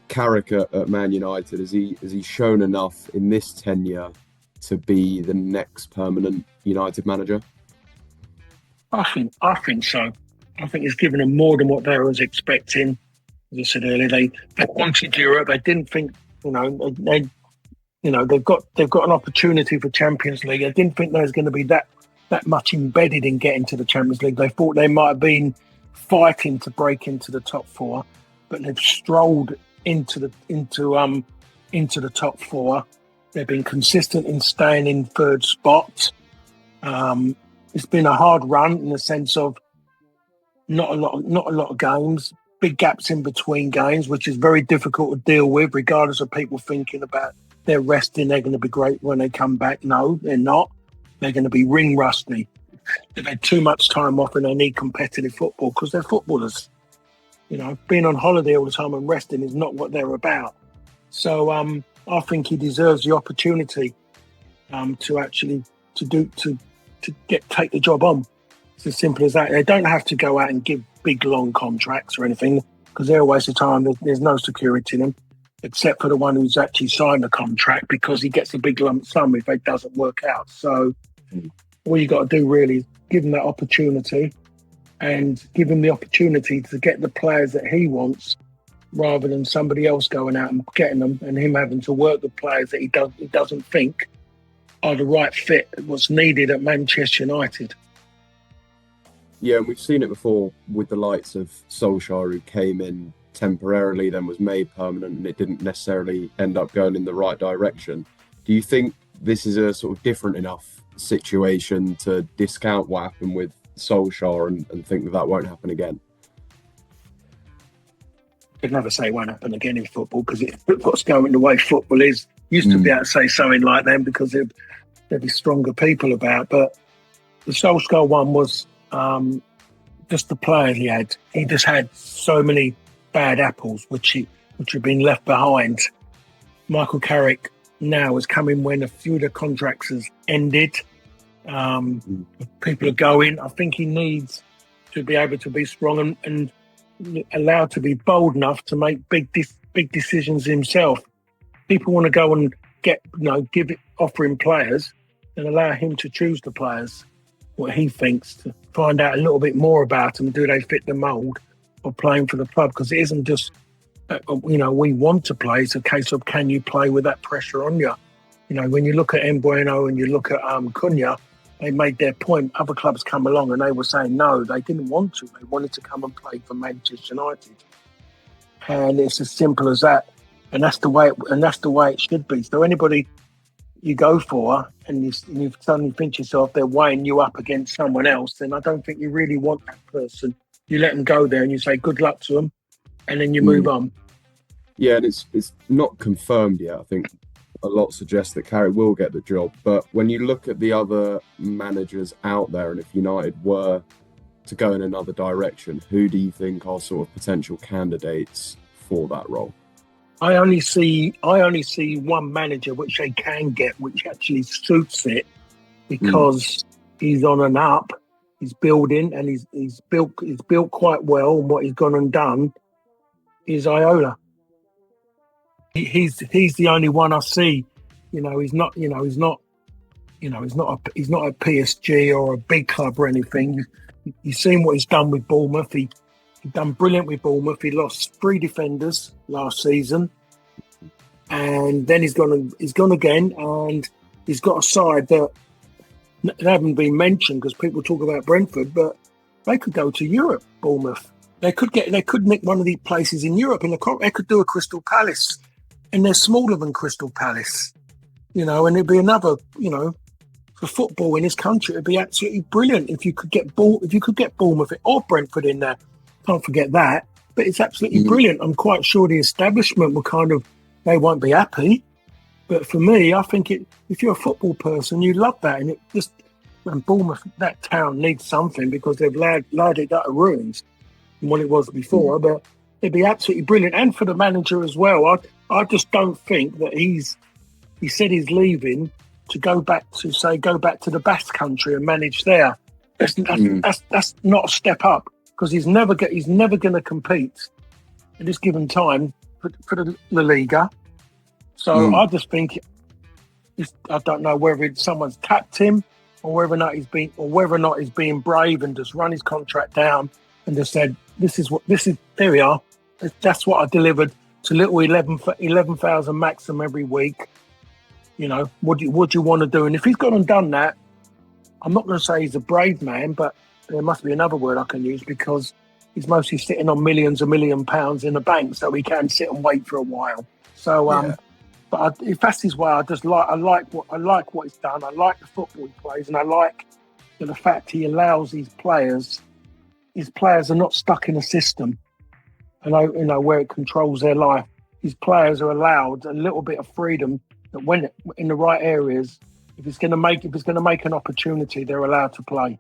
Carrick at Man United, has he shown enough in this tenure to be the next permanent United manager? I think so. I think he's given them more than what they was expecting. As I said earlier, they wanted Europe. They didn't think, they've got an opportunity for Champions League. I didn't think there was going to be that much embedded in getting to the Champions League. They thought they might have been fighting to break into the top four, but they've strolled into the top four. They've been consistent in staying in third spot. It's been a hard run in the sense of not a lot of games, big gaps in between games, which is very difficult to deal with, regardless of people thinking about they're resting, they're going to be great when they come back. No, they're not. They're going to be ring rusty. They've had too much time off and they need competitive football because they're footballers. Being on holiday all the time and resting is not what they're about. So I think he deserves the opportunity to actually take the job on. It's as simple as that. They don't have to go out and give big long contracts or anything because they're a waste of time. There's no security in them except for the one who's actually signed the contract because he gets a big lump sum if it doesn't work out. So all you got to do really is give him that opportunity and give him the opportunity to get the players that he wants rather than somebody else going out and getting them and him having to work the players that he doesn't think are the right fit, what's needed at Manchester United. Yeah, and we've seen it before with the likes of Solskjaer, who came in temporarily, then was made permanent, and it didn't necessarily end up going in the right direction. Do you think this is a sort of different enough situation to discount what happened with Solskjaer and think that won't happen again? I'd never say it won't happen again in football because what's going the way football is. Used to be able to say something like that because there'd be stronger people about. But the Solskjaer one was just the players he had. He just had so many bad apples which have been left behind. Michael Carrick now has come in when a few of the contracts has ended. People are going. I think he needs to be able to be strong and allowed to be bold enough to make big decisions himself. People want to go and offer him players and allow him to choose the players, what he thinks, to find out a little bit more about them. Do they fit the mould of playing for the club? Because it isn't just, we want to play. It's a case of can you play with that pressure on you? When you look at Mbueno and you look at Cunha, they made their point. Other clubs come along and they were saying no, they didn't want to. They wanted to come and play for Manchester United, and it's as simple as that. And that's the way it should be. So anybody you go for, and you suddenly think to yourself they're weighing you up against someone else, then I don't think you really want that person. You let them go there and you say good luck to them, and then you move on. Yeah, and it's not confirmed yet. I think a lot suggest that Carrick will get the job. But when you look at the other managers out there, and if United were to go in another direction, who do you think are sort of potential candidates for that role? I only see one manager which they can get, which actually suits it, because he's on and up. He's building, and he's built quite well. And what he's gone and done is Iraola. He's the only one I see. He's not a PSG or a big club or anything. You've seen what he's done with Bournemouth. He done brilliant with Bournemouth. He lost 3 defenders last season, and then he's gone again, and he's got a side that they haven't been mentioned because people talk about Brentford, but they could go to Europe. Bournemouth. They could nick one of these places in Europe. They could do a Crystal Palace, and they're smaller than Crystal Palace, and it'd be another, for football in this country, it'd be absolutely brilliant if you could get Bournemouth or Brentford in there. Can't forget that. but it's absolutely brilliant. I'm quite sure the establishment will they won't be happy. But for me, I think if you're a football person, you love that. And Bournemouth, that town needs something because they've laid it out of ruins from what it was before. But it'd be absolutely brilliant. And for the manager as well. I just don't think that he said he's leaving to go back to the Basque country and manage there. That's not a step up because he's never going to compete at this given time for the La Liga. So I just think I don't know whether someone's tapped him or whether or not he's being brave and just run his contract down and just said, there we are. That's what I delivered to little 11,000 maximum every week. You know, what do you want to do? And if he's gone and done that, I'm not going to say he's a brave man, but there must be another word I can use because he's mostly sitting on millions and £1 million in the bank, so he can sit and wait for a while. So, but if that's his way, I like what he's done. I like the football he plays, and I like the fact he allows his players. His players are not stuck in a system, where it controls their life. His players are allowed a little bit of freedom that when in the right areas, if it's going to make an opportunity, they're allowed to play.